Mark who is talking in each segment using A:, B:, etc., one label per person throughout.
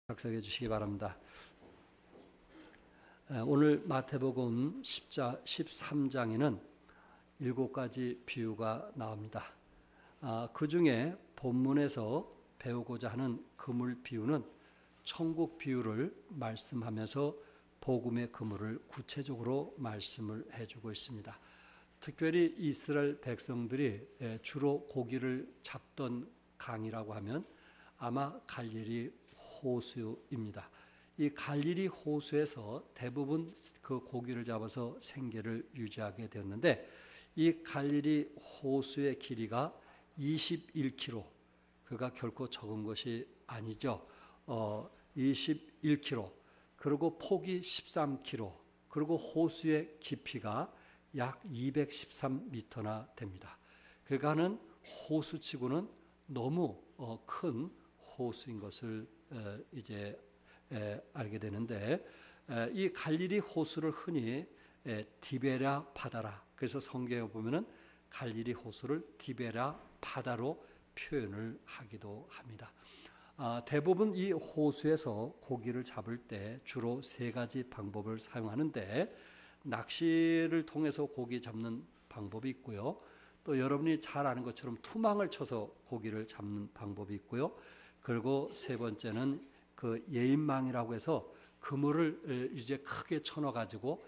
A: 작성해 주시기 바랍니다. 오늘 마태복음 13장에는 7가지 비유가 나옵니다. 그 중에 본문에서 배우고자 하는 그물 비유는 천국 비유를 말씀하면서 복음의 그물을 구체적으로 말씀을 해주고 있습니다. 특별히 이스라엘 백성들이 주로 고기를 잡던 강이라고 하면 아마 갈릴리 호수입니다. 이 갈릴리 호수에서 대부분 그 고기를 잡아서 생계를 유지하게 되었는데, 이 갈릴리 호수의 길이가 21km, 그가 결코 적은 것이 아니죠. 21km, 그리고 폭이 13km, 그리고 호수의 깊이가 약 213m나 됩니다. 그러니까는 호수치고는 너무 큰 호수인 것을 이제 알게 되는데, 이 갈릴리 호수를 흔히 디베랴 바다라, 그래서 성경에 보면은 갈릴리 호수를 디베랴 바다로 표현을 하기도 합니다. 대부분 이 호수에서 고기를 잡을 때 주로 3가지 방법을 사용하는데, 낚시를 통해서 고기 잡는 방법이 있고요, 또 여러분이 잘 아는 것처럼 투망을 쳐서 고기를 잡는 방법이 있고요, 그리고 3번째는 그 예인망이라고 해서 그물을 이제 크게 쳐넣어 가지고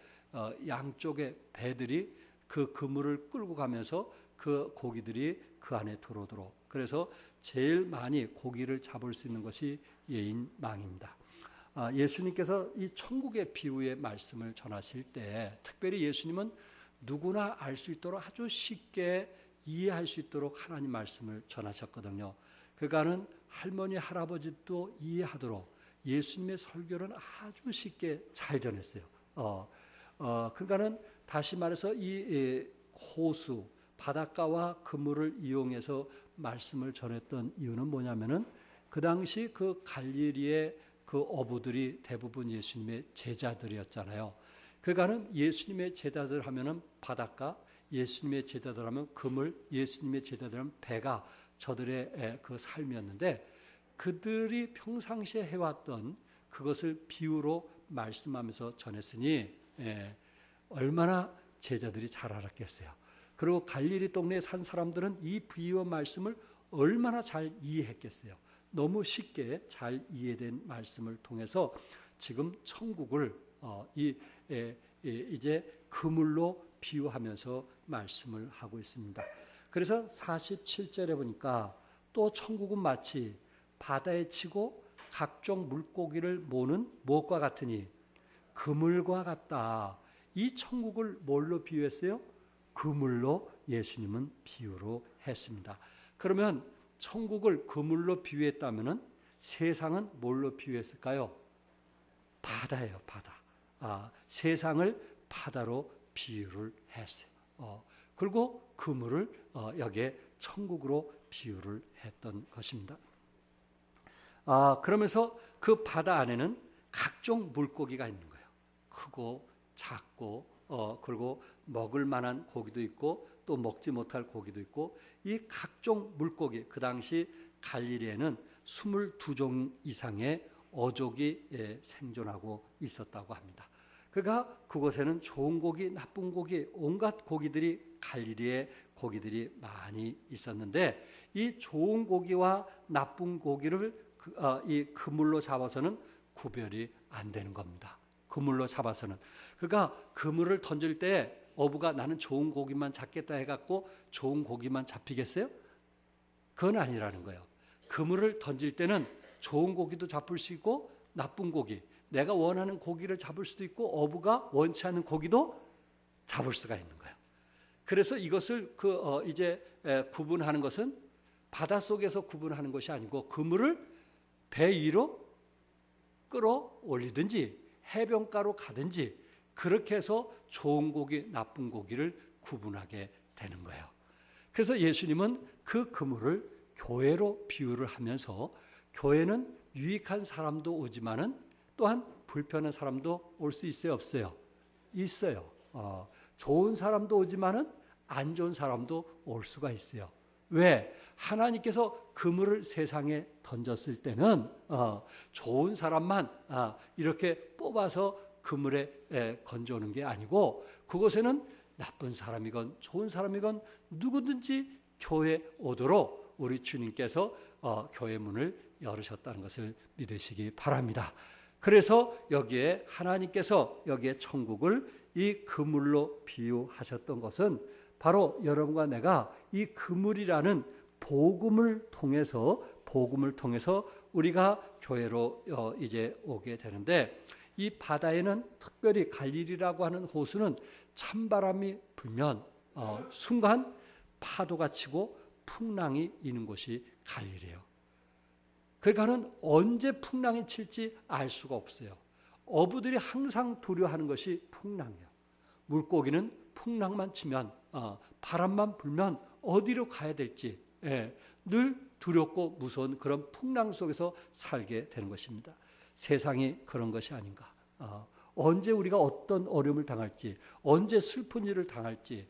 A: 양쪽에 배들이 그 그물을 끌고 가면서 그 고기들이 그 안에 들어오도록, 그래서 제일 많이 고기를 잡을 수 있는 것이 예인망입니다. 예수님께서 이 천국의 비유의 말씀을 전하실 때 특별히 예수님은 누구나 알 수 있도록 아주 쉽게 이해할 수 있도록 하나님 말씀을 전하셨거든요. 그러니까는 할머니 할아버지도 이해하도록 예수님의 설교는 아주 쉽게 잘 전했어요. 그러니까는 다시 말해서 이 호수 바닷가와 그물을 이용해서 말씀을 전했던 이유는 뭐냐면은 그 당시 그 갈릴리의 그 어부들이 대부분 예수님의 제자들이었잖아요. 그러니까는 예수님의 제자들 하면은 바닷가, 예수님의 제자들 하면 그물, 예수님의 제자들 하면 배가 저들의 그 삶이었는데, 그들이 평상시에 해왔던 그것을 비유로 말씀하면서 전했으니 얼마나 제자들이 잘 알았겠어요. 그리고 갈릴리 동네에 산 사람들은 이 비유의 말씀을 얼마나 잘 이해했겠어요. 너무 쉽게 잘 이해된 말씀을 통해서 지금 천국을 이제 그물로 비유하면서 말씀을 하고 있습니다. 그래서 47절에 보니까 또 천국은 마치 바다에 치고 각종 물고기를 모는 무엇과 같으니 그물과 같다. 이 천국을 뭘로 비유했어요? 그물로 예수님은 비유로 했습니다. 그러면 천국을 그물로 비유했다면 세상은 뭘로 비유했을까요? 바다예요, 바다. 세상을 바다로 비유를 했어요. 그리고 그물을 여기에 천국으로 비유를 했던 것입니다. 그러면서 그 바다 안에는 각종 물고기가 있는 거예요. 크고 작고 그리고 먹을 만한 고기도 있고 또 먹지 못할 고기도 있고, 이 각종 물고기, 그 당시 갈릴리에는 22종 이상의 어족이 생존하고 있었다고 합니다. 그러니까 그곳에는 좋은 고기, 나쁜 고기, 온갖 고기들이 갈릴리의 고기들이 많이 있었는데, 이 좋은 고기와 나쁜 고기를 이 그물로 잡아서는 구별이 안 되는 겁니다. 그물로 잡아서는. 그러니까 그물을 던질 때 어부가 나는 좋은 고기만 잡겠다 해갖고 좋은 고기만 잡히겠어요? 그건 아니라는 거예요. 그물을 던질 때는 좋은 고기도 잡을 수 있고 나쁜 고기, 내가 원하는 고기를 잡을 수도 있고 어부가 원치 않는 고기도 잡을 수가 있는 거예요. 그래서 이것을 이제 구분하는 것은 바닷속에서 구분하는 것이 아니고 그물을 배 위로 끌어올리든지 해변가로 가든지 그렇게 해서 좋은 고기, 나쁜 고기를 구분하게 되는 거예요. 그래서 예수님은 그 그물을 교회로 비유를 하면서, 교회는 유익한 사람도 오지만은 또한 불편한 사람도 올 수 있어요, 없어요? 있어요. 좋은 사람도 오지만은 안 좋은 사람도 올 수가 있어요. 왜? 하나님께서 그물을 세상에 던졌을 때는 좋은 사람만 이렇게 뽑아서 그물에 건져오는 게 아니고, 그곳에는 나쁜 사람이건 좋은 사람이건 누구든지 교회에 오도록 우리 주님께서 교회 문을 열으셨다는 것을 믿으시기 바랍니다. 그래서 여기에 하나님께서 여기에 천국을 이 그물로 비유하셨던 것은 바로 여러분과 내가 이 그물이라는 복음을 통해서 우리가 교회로 이제 오게 되는데, 이 바다에는 특별히 갈릴리라고 하는 호수는 찬바람이 불면 순간 파도가 치고 풍랑이 이는 곳이 갈릴리예요. 그러니까는 언제 풍랑이 칠지 알 수가 없어요. 어부들이 항상 두려워하는 것이 풍랑이에요. 물고기는 풍랑만 치면 바람만 불면 어디로 가야 될지 늘 두렵고 무서운 그런 풍랑 속에서 살게 되는 것입니다. 세상이 그런 것이 아닌가. 언제 우리가 어떤 어려움을 당할지, 언제 슬픈 일을 당할지,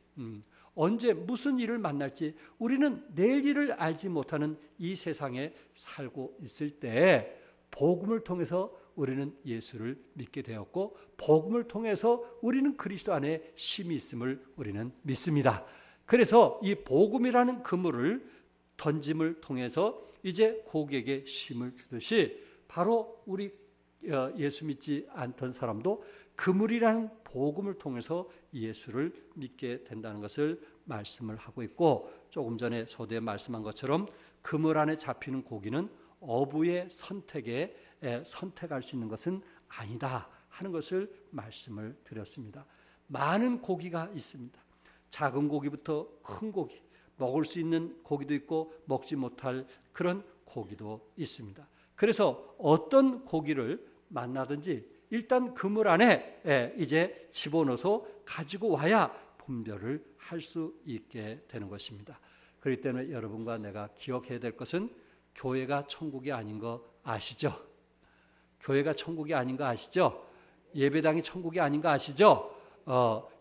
A: 언제 무슨 일을 만날지 우리는 내일 일을 알지 못하는 이 세상에 살고 있을 때 복음을 통해서 우리는 예수를 믿게 되었고, 복음을 통해서 우리는 그리스도 안에 쉼이 있음을 우리는 믿습니다. 그래서 이 복음이라는 그물을 던짐을 통해서 이제 고객에게 쉼을 주듯이 바로 우리 예수 믿지 않던 사람도 그물이라는 복음을 통해서 예수를 믿게 된다는 것을 말씀을 하고 있고, 조금 전에 서두에 말씀한 것처럼 그물 안에 잡히는 고기는 어부의 선택에 선택할 수 있는 것은 아니다 하는 것을 말씀을 드렸습니다. 많은 고기가 있습니다. 작은 고기부터 큰 고기, 먹을 수 있는 고기도 있고 먹지 못할 그런 고기도 있습니다. 그래서 어떤 고기를 만나든지 일단 그물 안에 이제 집어넣어서 가지고 와야 분별을 할 수 있게 되는 것입니다. 그렇기 때문에 여러분과 내가 기억해야 될 것은 교회가 천국이 아닌 거 아시죠? 교회가 천국이 아닌 거 아시죠? 예배당이 천국이 아닌 거 아시죠?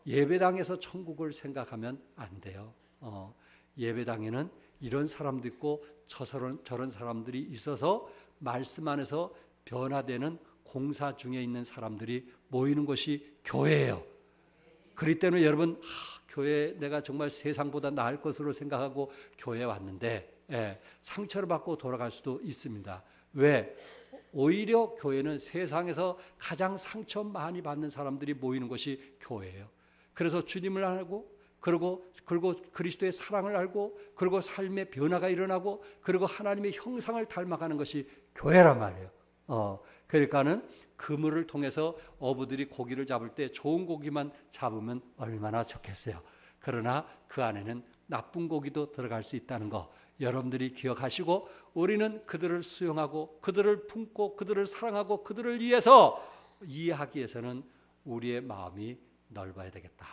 A: 예배당에서 천국을 생각하면 안 돼요. 예배당에는 이런 사람도 있고 저런 사람들이 있어서 말씀 안에서 변화되는 공사 중에 있는 사람들이 모이는 것이 교회예요. 그렇기 때문에 여러분, 교회 내가 정말 세상보다 나을 것으로 생각하고 교회에 왔는데 상처를 받고 돌아갈 수도 있습니다. 왜? 오히려 교회는 세상에서 가장 상처 많이 받는 사람들이 모이는 것이 교회예요. 그래서 주님을 알고 그리고 그리스도의 사랑을 알고 그리고 삶의 변화가 일어나고 그리고 하나님의 형상을 닮아가는 것이 교회란 말이에요. 그러니까는 그물을 통해서 어부들이 고기를 잡을 때 좋은 고기만 잡으면 얼마나 좋겠어요. 그러나 그 안에는 나쁜 고기도 들어갈 수 있다는 거 여러분들이 기억하시고, 우리는 그들을 수용하고 그들을 품고 그들을 사랑하고 그들을 위해서 이해하기 위해서는 우리의 마음이 넓어야 되겠다.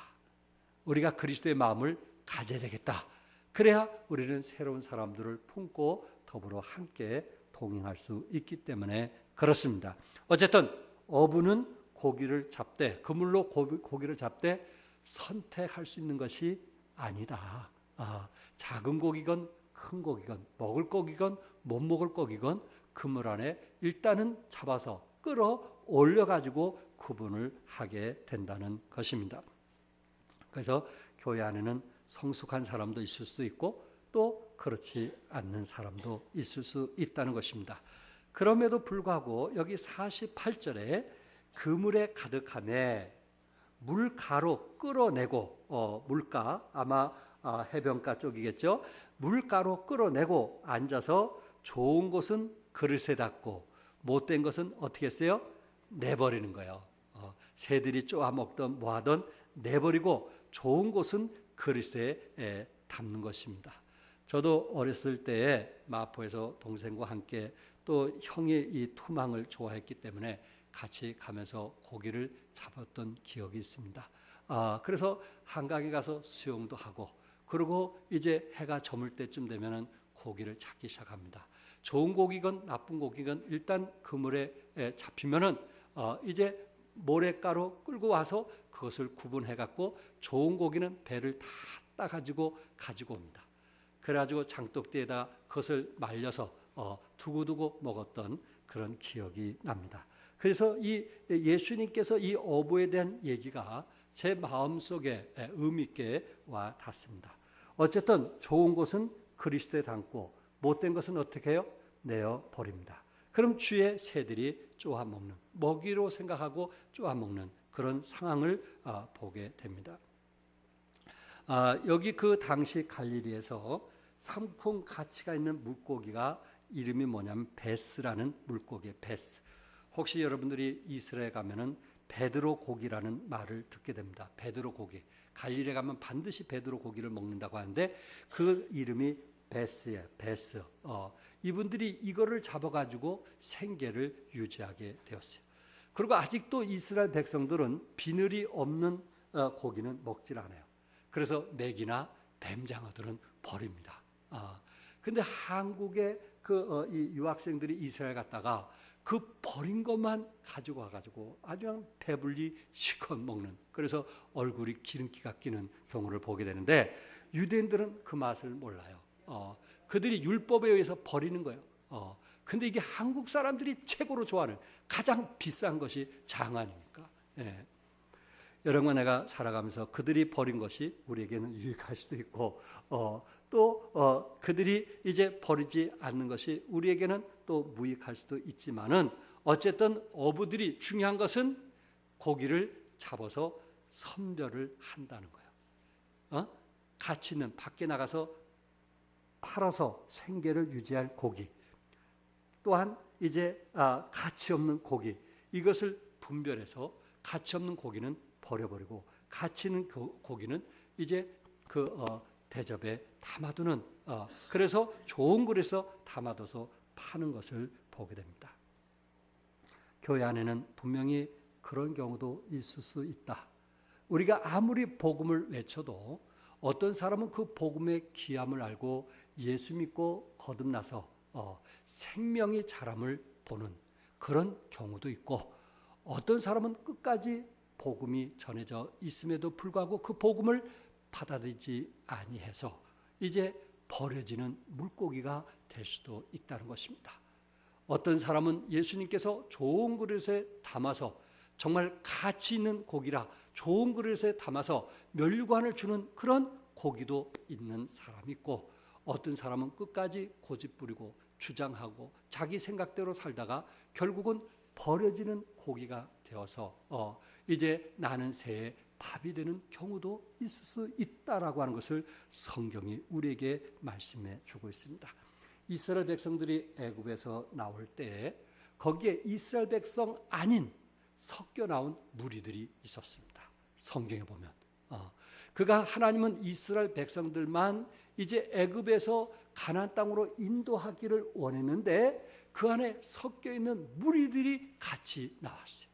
A: 우리가 그리스도의 마음을 가져야 되겠다. 그래야 우리는 새로운 사람들을 품고 더불어 함께 동행할 수 있기 때문에 그렇습니다. 어쨌든 어부는 고기를 잡되, 그물로 고기를 잡되 선택할 수 있는 것이 아니다. 작은 고기건 큰 고기건 먹을 고기건 못 먹을 고기건 그물 안에 일단은 잡아서 끌어올려 가지고 구분을 하게 된다는 것입니다. 그래서 교회 안에는 성숙한 사람도 있을 수도 있고 또 그렇지 않는 사람도 있을 수 있다는 것입니다. 그럼에도 불구하고 여기 48절에 그물에 가득함에 물가로 끌어내고, 물가 아마 해변가 쪽이겠죠. 물가로 끌어내고 앉아서 좋은 것은 그릇에 닫고 못된 것은 어떻게 했어요? 내버리는 거예요. 새들이 쪼아먹던 뭐하던 내버리고 좋은 것은 그릇에 담는 것입니다. 저도 어렸을 때에 마포에서 동생과 함께 또 형이 이 투망을 좋아했기 때문에 같이 가면서 고기를 잡았던 기억이 있습니다. 그래서 한강에 가서 수영도 하고, 그리고 이제 해가 저물 때쯤 되면은 고기를 잡기 시작합니다. 좋은 고기건 나쁜 고기건 일단 그물에 잡히면은 이제 모래가로 끌고 와서 그것을 구분해 갖고 좋은 고기는 배를 다 따가지고 가지고 옵니다. 그래가지고 장독대에다 그것을 말려서 두고두고 먹었던 그런 기억이 납니다. 그래서 이 예수님께서 이 어부에 대한 얘기가 제 마음속에 의미 있게 와 닿습니다. 어쨌든 좋은 것은 그리스도에 담고 못된 것은 어떻게 해요? 내어 버립니다. 그럼 주의 새들이 쪼아 먹는, 먹이로 생각하고 쪼아 먹는 그런 상황을 보게 됩니다. 여기 그 당시 갈릴리에서 상품 가치가 있는 물고기가 이름이 뭐냐면 베스라는 물고기예요. 베스. 혹시 여러분들이 이스라엘 가면은 베드로 고기라는 말을 듣게 됩니다. 베드로 고기. 갈릴리에 가면 반드시 베드로 고기를 먹는다고 하는데 그 이름이 베스예요. 베스. 이분들이 이거를 잡아가지고 생계를 유지하게 되었어요. 그리고 아직도 이스라엘 백성들은 비늘이 없는 고기는 먹질 않아요. 그래서 맥이나 뱀장어들은 버립니다. 근데 한국의 이 유학생들이 이스라엘 갔다가 그 버린 것만 가지고 와가지고 아주 그냥 배불리 실컷 먹는, 그래서 얼굴이 기름기가 끼는 경우를 보게 되는데 유대인들은 그 맛을 몰라요. 그들이 율법에 의해서 버리는 거예요. 근데 이게 한국 사람들이 최고로 좋아하는 가장 비싼 것이 장아입니까? 예. 여러분과 내가 살아가면서 그들이 버린 것이 우리에게는 유익할 수도 있고 또 그들이 이제 버리지 않는 것이 우리에게는 또 무익할 수도 있지만은 어쨌든 어부들이 중요한 것은 고기를 잡아서 선별을 한다는 거예요. 가치 있는 밖에 나가서 팔아서 생계를 유지할 고기, 또한 이제 가치 없는 고기, 이것을 분별해서 가치 없는 고기는 버려버리고 가치 있는 고기는 이제 대접에 담아두는, 그래서 좋은 그릇에서 담아둬서 파는 것을 보게 됩니다. 교회 안에는 분명히 그런 경우도 있을 수 있다. 우리가 아무리 복음을 외쳐도 어떤 사람은 그 복음의 귀함을 알고 예수 믿고 거듭나서 생명의 자람을 보는 그런 경우도 있고, 어떤 사람은 끝까지 복음이 전해져 있음에도 불구하고 그 복음을 받아들이지 아니해서 이제 버려지는 물고기가 될 수도 있다는 것입니다. 어떤 사람은 예수님께서 좋은 그릇에 담아서 정말 가치 있는 고기라 좋은 그릇에 담아서 멸관을 주는 그런 고기도 있는 사람이 있고, 어떤 사람은 끝까지 고집부리고 주장하고 자기 생각대로 살다가 결국은 버려지는 고기가 되어서 이제 나는 새의 밥이 되는 경우도 있을 수 있다라고 하는 것을 성경이 우리에게 말씀해 주고 있습니다. 이스라엘 백성들이 애굽에서 나올 때 거기에 이스라엘 백성 아닌 섞여 나온 무리들이 있었습니다. 성경에 보면 그가 하나님은 이스라엘 백성들만 이제 애굽에서 가나안 땅으로 인도하기를 원했는데 그 안에 섞여 있는 무리들이 같이 나왔어요.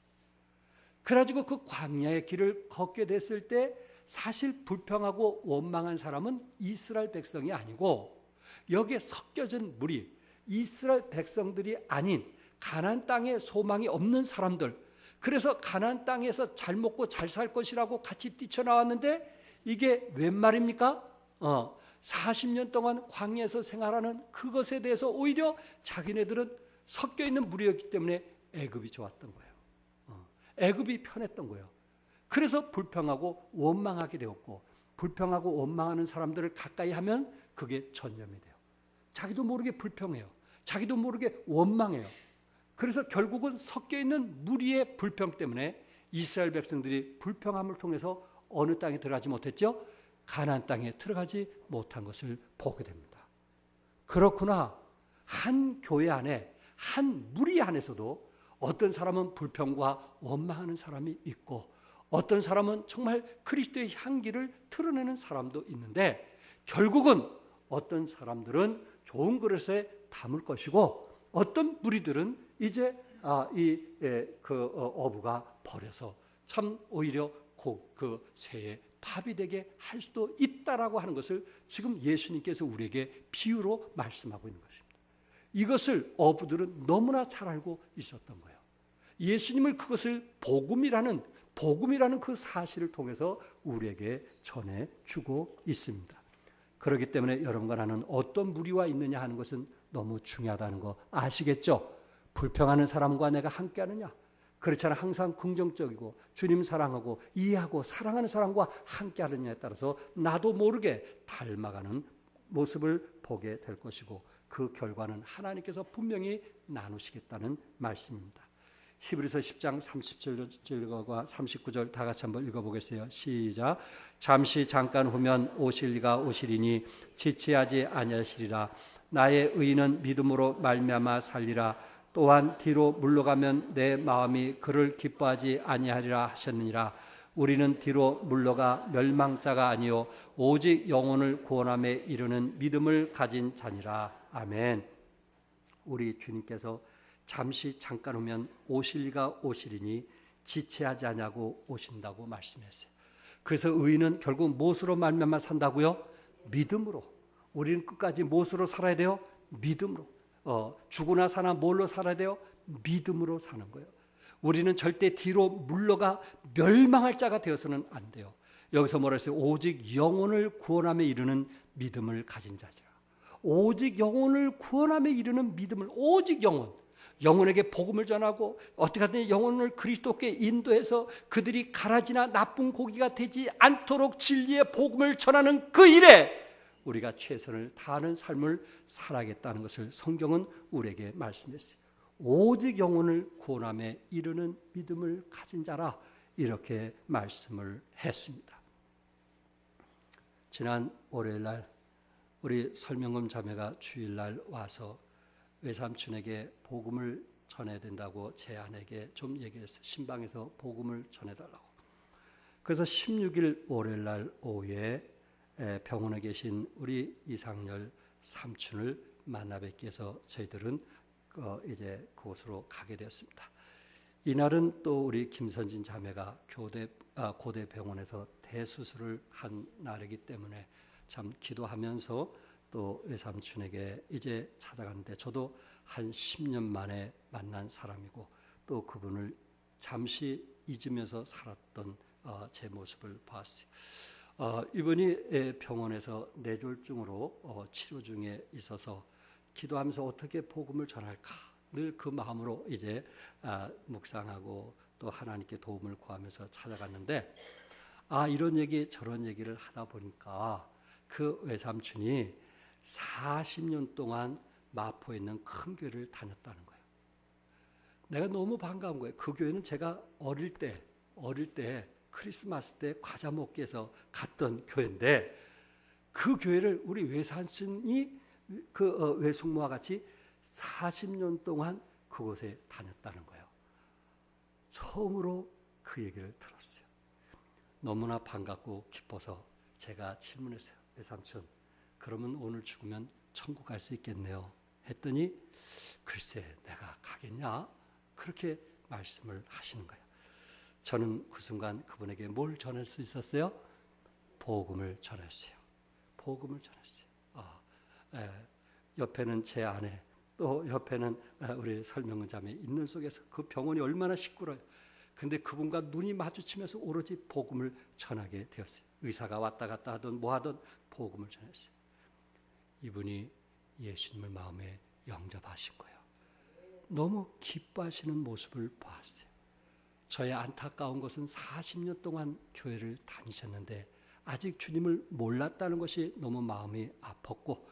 A: 그래가지고 그 광야의 길을 걷게 됐을 때 사실 불평하고 원망한 사람은 이스라엘 백성이 아니고 여기에 섞여진 무리, 이스라엘 백성들이 아닌 가나안 땅에 소망이 없는 사람들, 그래서 가나안 땅에서 잘 먹고 잘 살 것이라고 같이 뛰쳐나왔는데 이게 웬 말입니까? 40년 동안 광야에서 생활하는 그것에 대해서 오히려 자기네들은 섞여 있는 무리였기 때문에 애굽이 좋았던 거예요. 애굽이 편했던 거예요. 그래서 불평하고 원망하게 되었고, 불평하고 원망하는 사람들을 가까이 하면 그게 전염이 돼요. 자기도 모르게 불평해요. 자기도 모르게 원망해요. 그래서 결국은 섞여 있는 무리의 불평 때문에 이스라엘 백성들이 불평함을 통해서 어느 땅에 들어가지 못했죠? 가나안 땅에 들어가지 못한 것을 보게 됩니다. 그렇구나. 한 교회 안에, 한 무리 안에서도 어떤 사람은 불평과 원망하는 사람이 있고, 어떤 사람은 정말 그리스도의 향기를 드러내는 사람도 있는데, 결국은 어떤 사람들은 좋은 그릇에 담을 것이고, 어떤 무리들은 이제 어부가 버려서 참 오히려 그 새의 밥이 되게 할 수도 있다라고 하는 것을 지금 예수님께서 우리에게 비유로 말씀하고 있는 것입니다. 이것을 어부들은 너무나 잘 알고 있었던 거예요. 예수님을 그것을 복음이라는 그 사실을 통해서 우리에게 전해주고 있습니다. 그렇기 때문에 여러분과 나는 어떤 무리와 있느냐 하는 것은 너무 중요하다는 거 아시겠죠? 불평하는 사람과 내가 함께하느냐? 그렇잖아. 항상 긍정적이고 주님 사랑하고 이해하고 사랑하는 사람과 함께하느냐에 따라서 나도 모르게 닮아가는 모습을 보게 될 것이고 그 결과는 하나님께서 분명히 나누시겠다는 말씀입니다. 히브리서 10장 37절과 39절 다 같이 한번 읽어보겠어요. 시작. 잠시 잠깐 후면 오실 이가 오시리니 지체하지 아니하시리라. 나의 의인은 믿음으로 말미암아 살리라. 또한 뒤로 물러가면 내 마음이 그를 기뻐하지 아니하리라 하셨느니라. 우리는 뒤로 물러가 멸망자가 아니요 오직 영혼을 구원함에 이르는 믿음을 가진 자니라. 아멘. 우리 주님께서 잠시 잠깐 오면 오실 이가 오시리니 지체하지 아니하고 오신다고 말씀했어요. 그래서 의인은 결국 무엇으로 말미암아 산다고요? 믿음으로. 우리는 끝까지 무엇으로 살아야 돼요? 믿음으로. 죽으나 사나 뭘로 살아야 돼요? 믿음으로 사는 거예요. 우리는 절대 뒤로 물러가 멸망할 자가 되어서는 안 돼요. 여기서 뭐라 했어요? 오직 영혼을 구원함에 이르는 믿음을 가진 자지라. 오직 영혼을 구원함에 이르는 믿음을, 오직 영혼에게 복음을 전하고 어떻게 하든 영혼을 그리스도께 인도해서 그들이 가라지나 나쁜 고기가 되지 않도록 진리의 복음을 전하는 그 일에 우리가 최선을 다하는 삶을 살아야겠다는 것을 성경은 우리에게 말씀했어요. 오직 영혼을 구원함에 이르는 믿음을 가진 자라, 이렇게 말씀을 했습니다. 지난 월요일날 우리 설명금 자매가 주일날 와서 외삼촌에게 복음을 전해야 된다고 제 아내에게 좀 얘기했어요. 신방에서 복음을 전해달라고. 그래서 16일 월요일날 오후에 병원에 계신 우리 이상열 삼촌을 만나 뵙기 위해서 저희들은 이제 그곳으로 가게 되었습니다. 이날은 또 우리 김선진 자매가 고대 병원에서 대수술을 한 날이기 때문에 참 기도하면서 또 외삼촌에게 이제 찾아갔는데 저도 한 10년 만에 만난 사람이고 또 그분을 잠시 잊으면서 살았던 제 모습을 봤어요. 이분이 병원에서 뇌졸중으로 치료 중에 있어서 기도하면서 어떻게 복음을 전할까 늘 그 마음으로 이제 묵상하고 또 하나님께 도움을 구하면서 찾아갔는데 이런 얘기 저런 얘기를 하다 보니까 그 외삼촌이 40년 동안 마포에 있는 큰 교회를 다녔다는 거예요. 내가 너무 반가운 거예요. 그 교회는 제가 어릴 때 크리스마스 때 과자 먹기 위해서 갔던 교회인데 그 교회를 우리 외삼촌이 그 외숙모와 같이 40년 동안 그곳에 다녔다는 거예요. 처음으로 그 얘기를 들었어요. 너무나 반갑고 기뻐서 제가 질문했어요. 외삼촌, 그러면 오늘 죽으면 천국 갈 수 있겠네요. 했더니 글쎄 내가 가겠냐? 그렇게 말씀을 하시는 거예요. 저는 그 순간 그분에게 뭘 전할 수 있었어요? 복음을 전했어요. 복음을 전했어요. 옆에는 제 아내, 또 옆에는 우리 설명은 자매 있는 속에서 그 병원이 얼마나 시끄러워요. 근데 그분과 눈이 마주치면서 오로지 복음을 전하게 되었어요. 의사가 왔다 갔다 하던 뭐 하던 복음을 전했어요. 이분이 예수님을 마음에 영접하신 거예요. 너무 기뻐하시는 모습을 보았어요. 저의 안타까운 것은 40년 동안 교회를 다니셨는데 아직 주님을 몰랐다는 것이 너무 마음이 아팠고,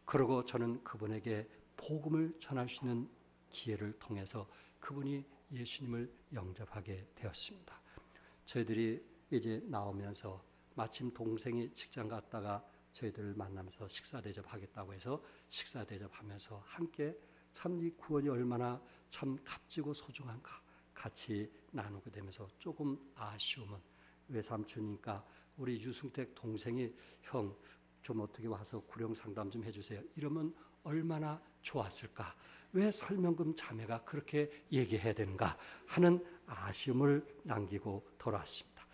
A: 그리고 저는 그분에게 복음을 전할 수 있는 기회를 통해서 그분이 예수님을 영접하게 되었습니다. 저희들이 이제 나오면서 마침 동생이 직장 갔다가 저희들을 만나면서 식사 대접하겠다고 해서 식사 대접하면서 함께 참 이 구원이 얼마나 참 값지고 소중한가 같이 나누게 되면서 조금 아쉬움은, 외삼촌이니까 우리 유승택 동생이 형 좀 어떻게 와서 구령 상담 좀 해주세요. 이러면 얼마나 좋았을까. 왜 설명금 자매가 그렇게 얘기해야 되는가 하는 아쉬움을 남기고 돌아왔습니다.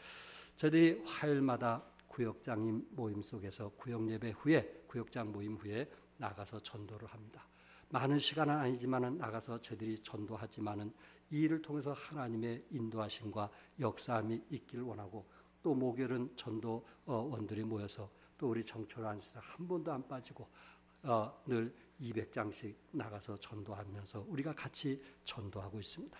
A: 저희들이 화요일마다 구역장님 모임 속에서 구역예배 후에, 구역장 모임 후에 나가서 전도를 합니다. 많은 시간은 아니지만 나가서 저희들이 전도하지만은 이 일을 통해서 하나님의 인도하심과 역사함이 있기를 원하고, 또 목요일은 전도원들이 모여서 또 우리 정철 안수사 한 번도 안 빠지고 늘 200장씩 나가서 전도하면서 우리가 같이 전도하고 있습니다.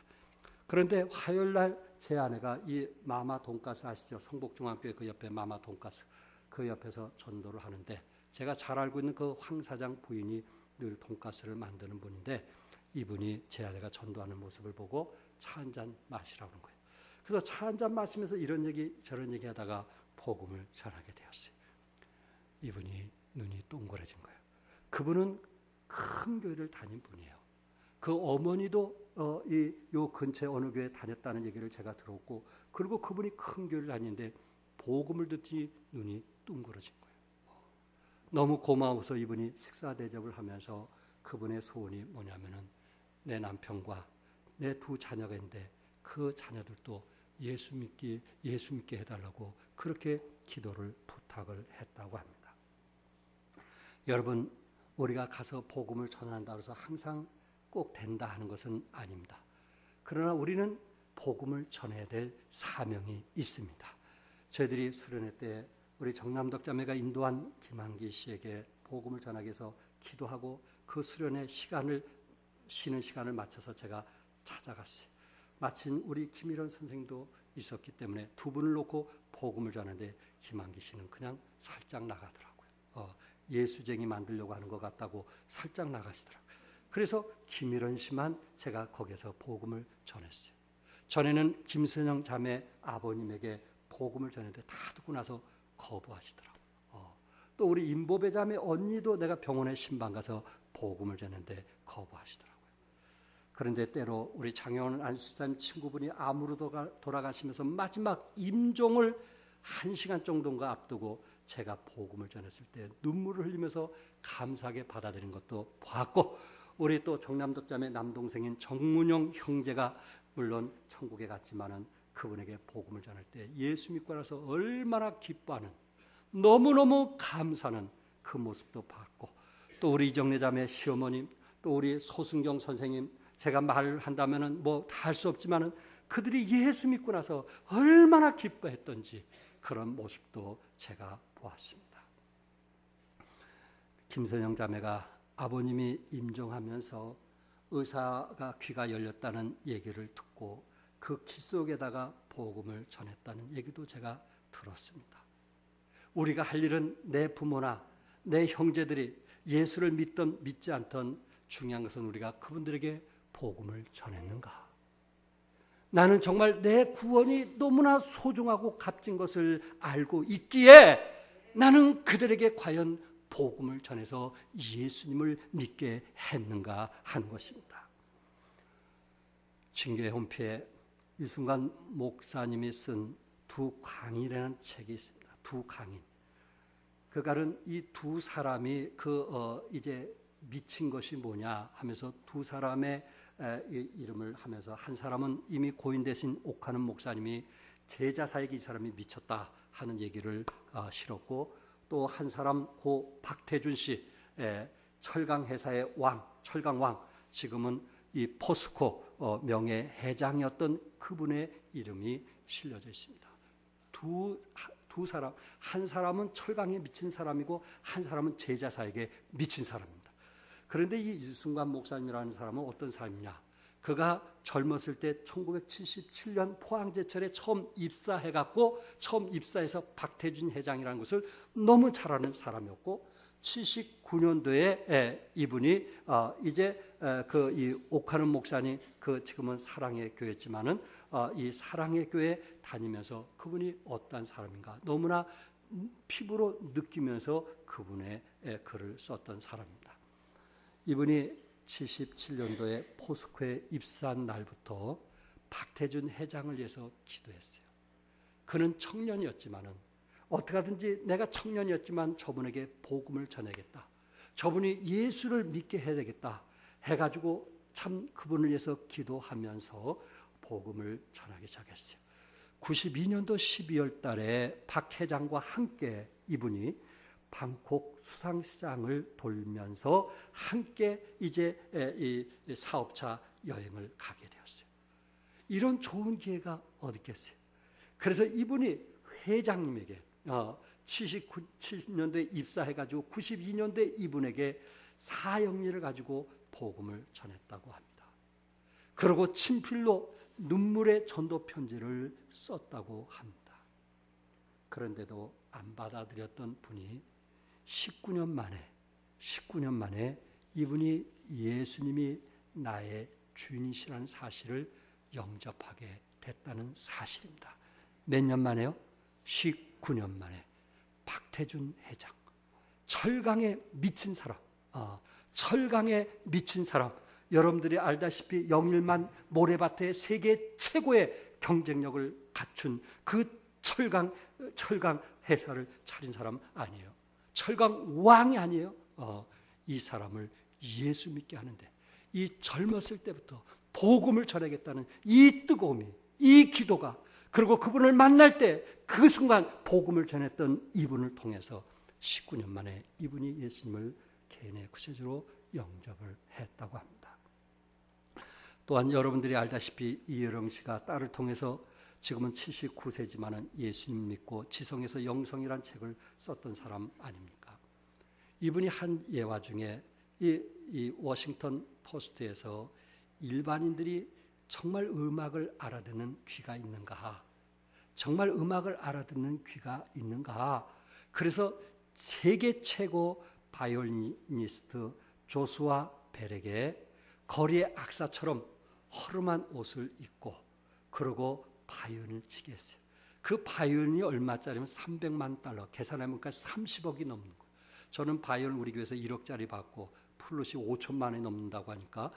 A: 그런데 화요일날 제 아내가 이 마마 돈가스 아시죠? 성복중앙교회 그 옆에 마마 돈가스 그 옆에서 전도를 하는데 제가 잘 알고 있는 그 황 사장 부인이 늘 돈가스를 만드는 분인데 이분이 제 아내가 전도하는 모습을 보고 차 한잔 마시라고 거예요. 그래서 차 한잔 마시면서 이런 얘기 저런 얘기 하다가 복음을 전하게 되었어요. 이분이 눈이 동그래진 거예요. 그분은 큰 교회를 다닌 분이에요. 그 어머니도 요 근처에 어느 교회 다녔다는 얘기를 제가 들었고, 그리고 그분이 큰 교회를 다니는데 복음을 듣더니 눈이 둥그러진 거예요. 너무 고마워서 이분이 식사 대접을 하면서 그분의 소원이 뭐냐면은 내 남편과 내 두 자녀가 있는데 그 자녀들도 예수 믿게 해달라고 그렇게 기도를 부탁을 했다고 합니다. 여러분, 우리가 가서 복음을 전한다고 해서 항상 꼭 된다 하는 것은 아닙니다. 그러나 우리는 복음을 전해야 될 사명이 있습니다. 저희들이 수련회 때 우리 정남덕 자매가 인도한 김한기 씨에게 복음을 전하기 위해서 기도하고 그 수련회 쉬는 시간을 맞춰서 제가 찾아갔어요. 마침 우리 김일원 선생도 있었기 때문에 두 분을 놓고 복음을 전하는데 김한기 씨는 그냥 살짝 나가더라고요. 예수쟁이 만들려고 하는 것 같다고 살짝 나가시더라고요. 그래서 김일원 씨만 제가 거기서 복음을 전했어요. 전에는 김선영 자매 아버님에게 복음을 전했는데 다 듣고 나서 거부하시더라고요. 또 우리 임보배 자매 언니도 내가 병원에 신방 가서 복음을 전했는데 거부하시더라고요. 그런데 때로 우리 장영원 안수사님 친구분이 암으로 돌아가시면서 마지막 임종을 1시간 정도인가 앞두고 제가 복음을 전했을 때 눈물을 흘리면서 감사하게 받아들인 것도 봤고, 우리 또 정남덕 자매 남동생인 정문영 형제가 물론 천국에 갔지만은 그분에게 복음을 전할 때 예수 믿고 나서 얼마나 기뻐하는, 너무너무 감사하는 그 모습도 봤고, 또 우리 이정래 자매 시어머님, 또 우리 소승경 선생님, 제가 말을 한다면은 뭐 다 할 수 없지만은 그들이 예수 믿고 나서 얼마나 기뻐했던지 그런 모습도 제가 보았습니다. 김선영 자매가 아버님이 임종하면서 의사가 귀가 열렸다는 얘기를 듣고 그 귀 속에다가 복음을 전했다는 얘기도 제가 들었습니다. 우리가 할 일은 내 부모나 내 형제들이 예수를 믿던 믿지 않던 중요한 것은 우리가 그분들에게 복음을 전했는가? 나는 정말 내 구원이 너무나 소중하고 값진 것을 알고 있기에 나는 그들에게 과연 복음을 전해서 예수님을 믿게 했는가 하는 것입니다. 친교회 홈페이지에 이순간 목사님이 쓴 두 강인이라는 책이 있습니다. 두 강인. 그가는 이 두 사람이 이제 미친 것이 뭐냐 하면서 두 사람의 이름을 하면서, 한 사람은 이미 고인 되신 옥하는 목사님이 제자 사이에 이 사람이 미쳤다 하는 얘기를 실었고, 또 한 사람 고 박태준 씨, 철강 회사의 철강왕, 지금은 이 포스코 명예 회장이었던 그분의 이름이 실려져 있습니다. 두 사람, 한 사람은 철강에 미친 사람이고 한 사람은 제자 사에게 미친 사람입니다. 그런데 이 이순관 목사님이라는 사람은 어떤 사람이냐? 그가 젊었을 때 1977년 포항제철에 처음 입사해갖고 처음 입사해서 박태준 회장이라는 것을 너무 잘 아는 사람이었고, 79년도에 이분이 이제 이 옥하는 목사님, 지금은 사랑의 교회지만은 이 사랑의 교회 다니면서 그분이 어떠한 사람인가 너무나 피부로 느끼면서 그분의 글을 썼던 사람입니다. 이분이 77년도에 포스코에 입사한 날부터 박태준 회장을 위해서 기도했어요. 그는 청년이었지만은 어떻게 하든지 내가 청년이었지만 저분에게 복음을 전해야겠다, 저분이 예수를 믿게 해야 되겠다 해가지고 참 그분을 위해서 기도하면서 복음을 전하기 시작했어요. 92년도 12월 달에 박 회장과 함께 이분이 방콕 수상시장을 돌면서 함께 이제 이 사업차 여행을 가게 되었어요. 이런 좋은 기회가 어디 있겠어요. 그래서 이분이 회장님에게 70년대에 입사해가지고 92년대 이분에게 사형리를 가지고 복음을 전했다고 합니다. 그리고 친필로 눈물의 전도 편지를 썼다고 합니다. 그런데도 안 받아들였던 분이 19년 만에 이분이 예수님이 나의 주인이시라는 사실을 영접하게 됐다는 사실입니다. 몇 년 만에요? 19년 만에. 박태준 회장, 철강에 미친 사람, 철강에 미친 사람. 여러분들이 알다시피 영일만 모래밭에 세계 최고의 경쟁력을 갖춘 그 철강 회사를 차린 사람 아니에요. 철강 왕이 아니에요. 이 사람을 예수 믿게 하는데, 이 젊었을 때부터 복음을 전하겠다는 이 뜨거움이, 이 기도가, 그리고 그분을 만날 때 그 순간 복음을 전했던 이분을 통해서 19년 만에 이분이 예수님을 개인의 구세주로 영접을 했다고 합니다. 또한 여러분들이 알다시피 이여령 씨가 딸을 통해서 지금은 79세지만은 예수님 믿고 지성에서 영성이란 책을 썼던 사람 아닙니까? 이분이 한 예화 중에 이 워싱턴 포스트에서 일반인들이 정말 음악을 알아듣는 귀가 있는가? 정말 음악을 알아듣는 귀가 있는가? 그래서 세계 최고 바이올리니스트 조수아 벨에게 거리의 악사처럼 허름한 옷을 입고 그러고 바이올린을 치게 했어요. 그 바이올린이 얼마짜리면 300만 달러, 계산하면 30억이 넘는 거예요. 저는 바이올린 우리 교회에서 1억짜리 받고 플롯이 5천만 원이 넘는다고 하니까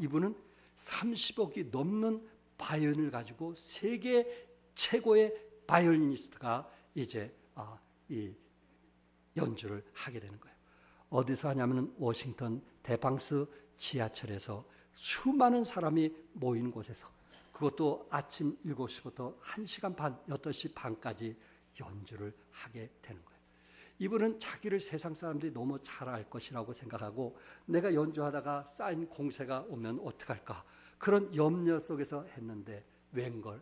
A: 이분은 30억이 넘는 바이올린을 가지고 세계 최고의 바이올리니스트가 이제 이 연주를 하게 되는 거예요. 어디서 하냐면 워싱턴 데방스 지하철에서 수많은 사람이 모이는 곳에서, 그것도 아침 7시부터 1시간 반, 8시 반까지 연주를 하게 되는 거예요. 이분은 자기를 세상 사람들이 너무 잘 알 것이라고 생각하고, 내가 연주하다가 쌓인 공세가 오면 어떡할까, 그런 염려 속에서 했는데 웬걸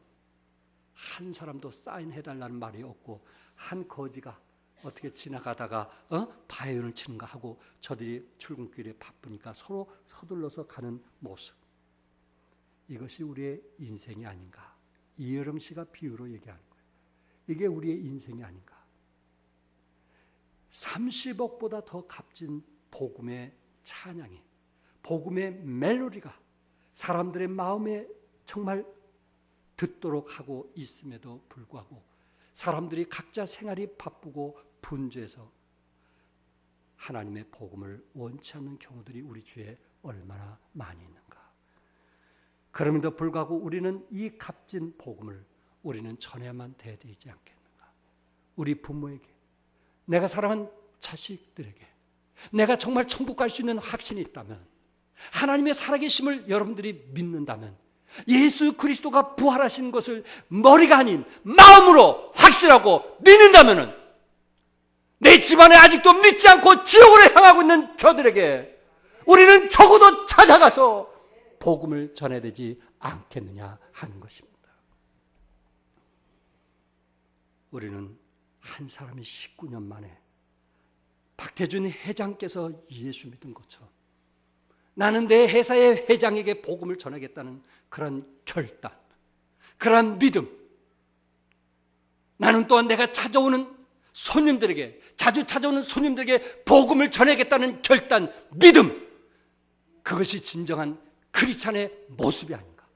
A: 한 사람도 사인해달라는 말이 없고, 한 거지가 어떻게 지나가다가 바이올린을 치는가 하고 저들이 출근길에 바쁘니까 서로 서둘러서 가는 모습, 이것이 우리의 인생이 아닌가. 이여령 씨가 비유로 얘기하는 거예요. 이게 우리의 인생이 아닌가. 30억보다 더 값진 복음의 찬양이, 복음의 멜로디가 사람들의 마음에 정말 듣도록 하고 있음에도 불구하고 사람들이 각자 생활이 바쁘고 분주해서 하나님의 복음을 원치 않는 경우들이 우리 주위에 얼마나 많이 있는가. 그럼에도 불구하고 우리는 이 값진 복음을 우리는 전해야만 되지 않겠는가. 우리 부모에게, 내가 사랑하는 자식들에게, 내가 정말 천국 갈 수 있는 확신이 있다면, 하나님의 살아계심을 여러분들이 믿는다면, 예수 그리스도가 부활하신 것을 머리가 아닌 마음으로 확실하고 믿는다면, 내 집안에 아직도 믿지 않고 지옥으로 향하고 있는 저들에게 우리는 적어도 찾아가서 복음을 전해야 되지 않겠느냐 하는 것입니다. 우리는 한 사람이 19년 만에 박태준 회장께서 예수 믿은 것처럼 나는 내 회사의 회장에게 복음을 전하겠다는 그런 결단, 그런 믿음, 나는 또한 내가 찾아오는 손님들에게, 자주 찾아오는 손님들에게 복음을 전하겠다는 결단, 믿음, 그것이 진정한 크리스찬의 모습이 아닌가.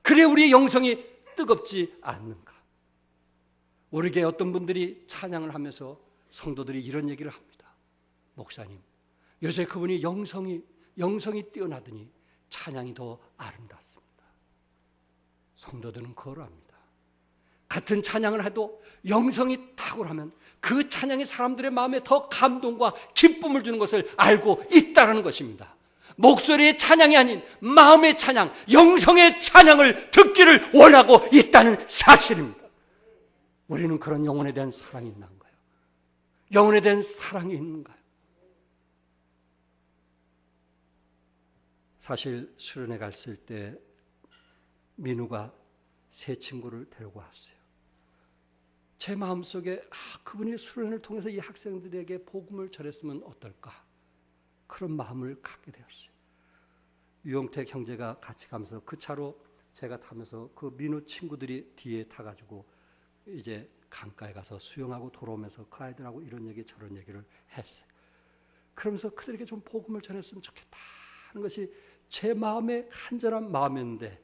A: 그래 우리의 영성이 뜨겁지 않는가. 우리에게 어떤 분들이 찬양을 하면서 성도들이 이런 얘기를 합니다. 목사님, 요새 그분이 영성이 뛰어나더니 찬양이 더 아름답습니다. 성도들은 그걸 압니다. 같은 찬양을 해도 영성이 탁월하면 그 찬양이 사람들의 마음에 더 감동과 기쁨을 주는 것을 알고 있다는 것입니다. 목소리의 찬양이 아닌 마음의 찬양, 영성의 찬양을 듣기를 원하고 있다는 사실입니다. 우리는 그런 영혼에 대한 사랑이 있는가요? 영혼에 대한 사랑이 있는가요? 사실 수련회 갔을 때 민우가 세 친구를 데리고 왔어요. 제 마음속에 그분이 수련을 통해서 이 학생들에게 복음을 전했으면 어떨까, 그런 마음을 갖게 되었어요. 유영택 형제가 같이 가면서 그 차로 제가 타면서 그 민우 친구들이 뒤에 타가지고 이제 강가에 가서 수영하고 돌아오면서 그 아이들하고 이런 얘기 저런 얘기를 했어요. 그러면서 그들에게 좀 복음을 전했으면 좋겠다 하는 것이 제 마음의 간절한 마음이었는데,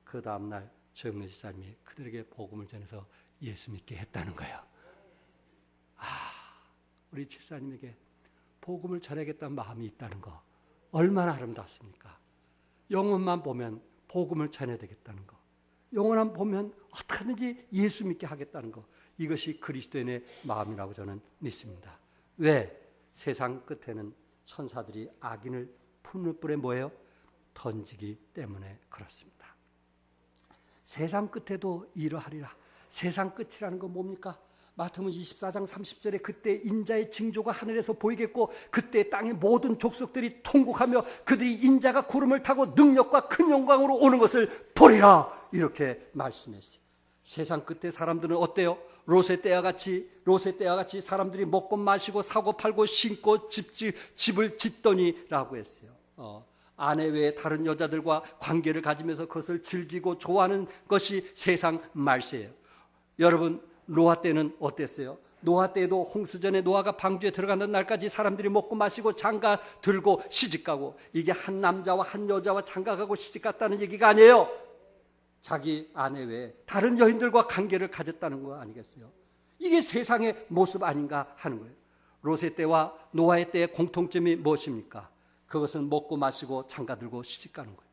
A: 그 다음날 조영래 지사님이 그들에게 복음을 전해서 예수 믿게 했다는 거예요. 우리 집사님에게 복음을 전하겠다는 마음이 있다는 거 얼마나 아름답습니까? 영혼만 보면 복음을 전해야 되겠다는 거, 영혼만 보면 어떻게든지 예수 믿게 하겠다는 거, 이것이 그리스도인의 마음이라고 저는 믿습니다. 왜? 세상 끝에는 천사들이 악인을 풀무불에 뭐예요? 던지기 때문에 그렇습니다. 세상 끝에도 이러하리라. 세상 끝이라는 건 뭡니까? 마태복음 24장 30절에 그때 인자의 징조가 하늘에서 보이겠고 그때 땅의 모든 족속들이 통곡하며 그들이 인자가 구름을 타고 능력과 큰 영광으로 오는 것을 보리라, 이렇게 말씀했어요. 세상 끝에 사람들은 어때요? 롯의 때와 같이 사람들이 먹고 마시고 사고 팔고 신고 집을 짓더니라고 했어요. 아내 외에 다른 여자들과 관계를 가지면서 그것을 즐기고 좋아하는 것이 세상 말세예요. 여러분, 노아 때는 어땠어요? 노아 때에도 홍수전에 노아가 방주에 들어가는 날까지 사람들이 먹고 마시고 장가 들고 시집가고, 이게 한 남자와 한 여자와 장가가고 시집갔다는 얘기가 아니에요. 자기 아내 외에 다른 여인들과 관계를 가졌다는 거 아니겠어요? 이게 세상의 모습 아닌가 하는 거예요. 롯의 때와 노아의 때의 공통점이 무엇입니까? 그것은 먹고 마시고 장가들고 시집가는 거예요.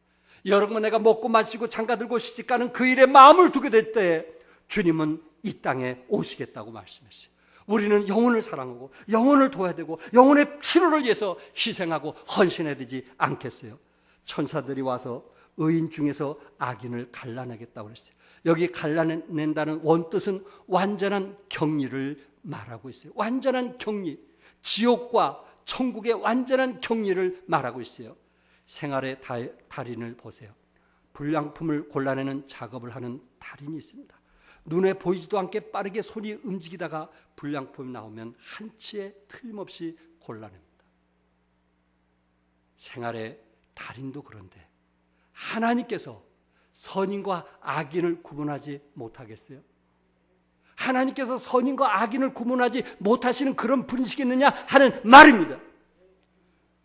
A: 여러분, 내가 먹고 마시고 장가들고 시집가는 그 일에 마음을 두게 될 때 주님은 이 땅에 오시겠다고 말씀했어요. 우리는 영혼을 사랑하고 영혼을 도와야 되고 영혼의 필요를 위해서 희생하고 헌신해야 되지 않겠어요? 천사들이 와서 의인 중에서 악인을 갈라내겠다고 그랬어요. 여기 갈라낸다는 원뜻은 완전한 격리를 말하고 있어요. 완전한 격리, 지옥과 천국의 완전한 격리를 말하고 있어요. 생활의 달인을 보세요. 불량품을 골라내는 작업을 하는 달인이 있습니다. 눈에 보이지도 않게 빠르게 손이 움직이다가 불량품이 나오면 한치의 틀림없이 골라냅니다. 생활의 달인도 그런데 하나님께서 선인과 악인을 구분하지 못하겠어요? 하나님께서 선인과 악인을 구분하지 못하시는 그런 분이시겠느냐 하는 말입니다.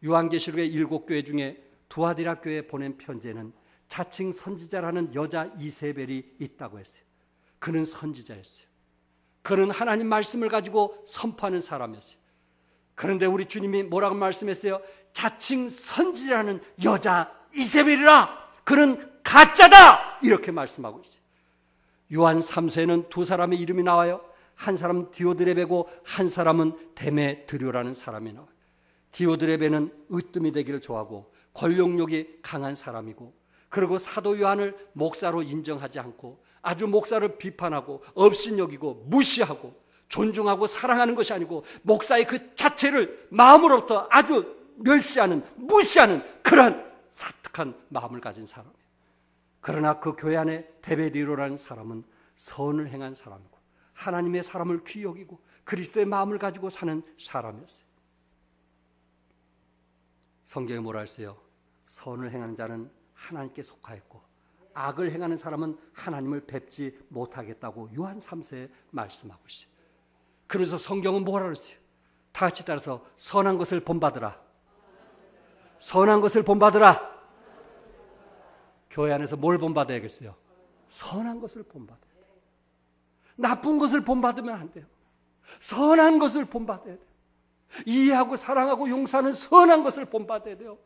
A: 요한계시록의 7교회 중에 두아디라 교회에 보낸 편지에는 자칭 선지자라는 여자 이세벨이 있다고 했어요. 그는 선지자였어요. 그는 하나님 말씀을 가지고 선포하는 사람이었어요. 그런데 우리 주님이 뭐라고 말씀했어요? 자칭 선지자라는 여자 이세벨이라, 그는 가짜다, 이렇게 말씀하고 있어요. 요한 3서에는 두 사람의 이름이 나와요. 한 사람은 디오드레베고 한 사람은 데메드료라는 사람이 나와요. 디오드레베는 으뜸이 되기를 좋아하고 권력욕이 강한 사람이고, 그리고 사도 요한을 목사로 인정하지 않고 아주 목사를 비판하고 업신여기고 무시하고 존중하고 사랑하는 것이 아니고 목사의 그 자체를 마음으로부터 아주 멸시하는, 무시하는 그러한 사특한 마음을 가진 사람이에요. 그러나 그 교회 안에 데메드료라는 사람은 선을 행한 사람이고 하나님의 사람을 귀히 여기고 그리스도의 마음을 가지고 사는 사람이었어요. 성경에 뭐라 했어요? 선을 행하는 자는 하나님께 속하였고 악을 행하는 사람은 하나님을 뵙지 못하겠다고 요한 3서에 말씀하고 있어요. 그래서 성경은 뭐라 그랬어요? 다 같이 따라서 선한 것을 본받으라. 선한 것을 본받으라. 교회 안에서 뭘 본받아야겠어요? 선한 것을 본받아야 돼요. 나쁜 것을 본받으면 안 돼요. 선한 것을 본받아야 돼요. 이해하고 사랑하고 용서하는 선한 것을 본받아야 돼요.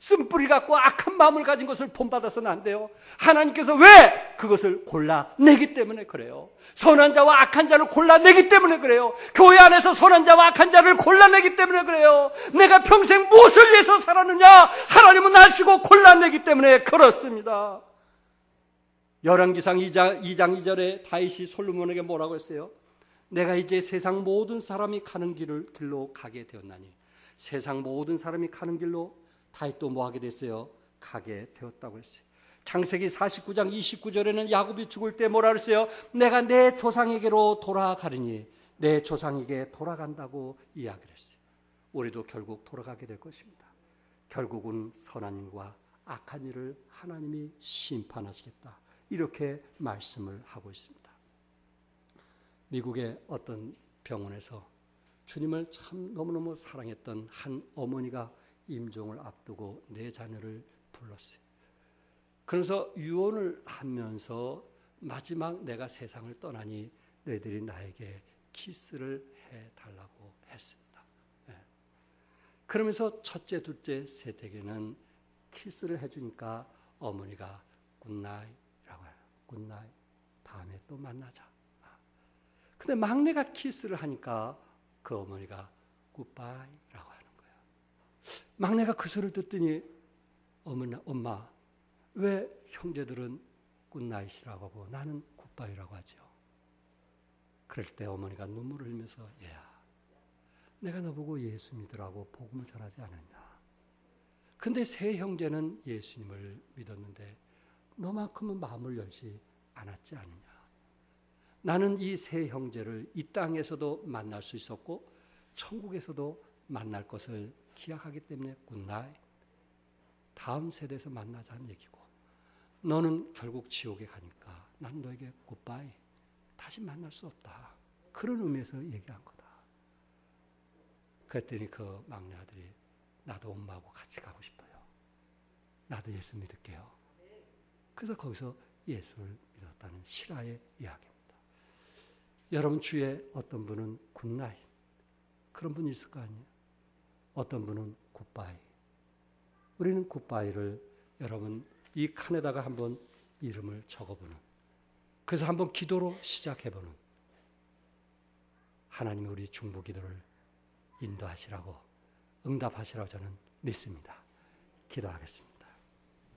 A: 쓴뿌리 갖고 악한 마음을 가진 것을 본받아서는 안 돼요. 하나님께서 왜 그것을 골라내기 때문에 그래요. 선한 자와 악한 자를 골라내기 때문에 그래요. 교회 안에서 선한 자와 악한 자를 골라내기 때문에 그래요. 내가 평생 무엇을 위해서 살았느냐 하나님은 아시고 골라내기 때문에 그렇습니다. 열왕기상 2장 2절에 다윗이 솔로몬에게 뭐라고 했어요? 내가 이제 세상 모든 사람이 가는 길로 가게 되었나니. 세상 모든 사람이 가는 길로 다윗도 뭐 하게 됐어요? 가게 되었다고 했어요. 창세기 49장 29절에는 야곱이 죽을 때 뭐라 그랬어요? 내가 내 조상에게로 돌아가리니 내 조상에게 돌아간다고 이야기를 했어요. 우리도 결국 돌아가게 될 것입니다. 결국은 선한 일과 악한 일을 하나님이 심판하시겠다. 이렇게 말씀을 하고 있습니다. 미국의 어떤 병원에서 주님을 참 너무너무 사랑했던 한 어머니가 임종을 앞두고 네 자녀를 불렀어요. 그래서 유언을 하면서 마지막 내가 세상을 떠나니 너희들이 나에게 키스를 해달라고 했습니다. 그러면서 첫째, 둘째, 셋에게는 키스를 해주니까 어머니가 굿나잇이라고 해요. 굿나잇, 다음에 또 만나자. 근데 막내가 키스를 하니까 그 어머니가 굿바이라고 하는 거예요. 막내가 그 소리를 듣더니 엄마, 왜 형제들은 굿나잇이라고 하고 나는 굿바이라고 하죠? 그럴 때 어머니가 눈물을 흘리면서 얘야, 내가 너보고 예수 믿으라고 복음을 전하지 않았냐? 근데 세 형제는 예수님을 믿었는데 너만큼은 마음을 열지 않았지 않느냐? 나는 이 세 형제를 이 땅에서도 만날 수 있었고 천국에서도 만날 것을 기약하기 때문에 굿나잇, 다음 세대에서 만나자는 얘기고, 너는 결국 지옥에 가니까 난 너에게 굿바이, 다시 만날 수 없다. 그런 의미에서 얘기한 거다. 그랬더니 그 막내 아들이 나도 엄마하고 같이 가고 싶어요. 나도 예수 믿을게요. 그래서 거기서 예수를 믿었다는 실화의 이야기입니다. 여러분 주위에 어떤 분은 굿나잇, 그런 분이 있을 거 아니에요? 어떤 분은 굿바이. 우리는 굿바이를 여러분 이 칸에다가 한번 이름을 적어보는, 그래서 한번 기도로 시작해보는, 하나님이 우리 중보 기도를 인도하시라고, 응답하시라고 저는 믿습니다. 기도하겠습니다.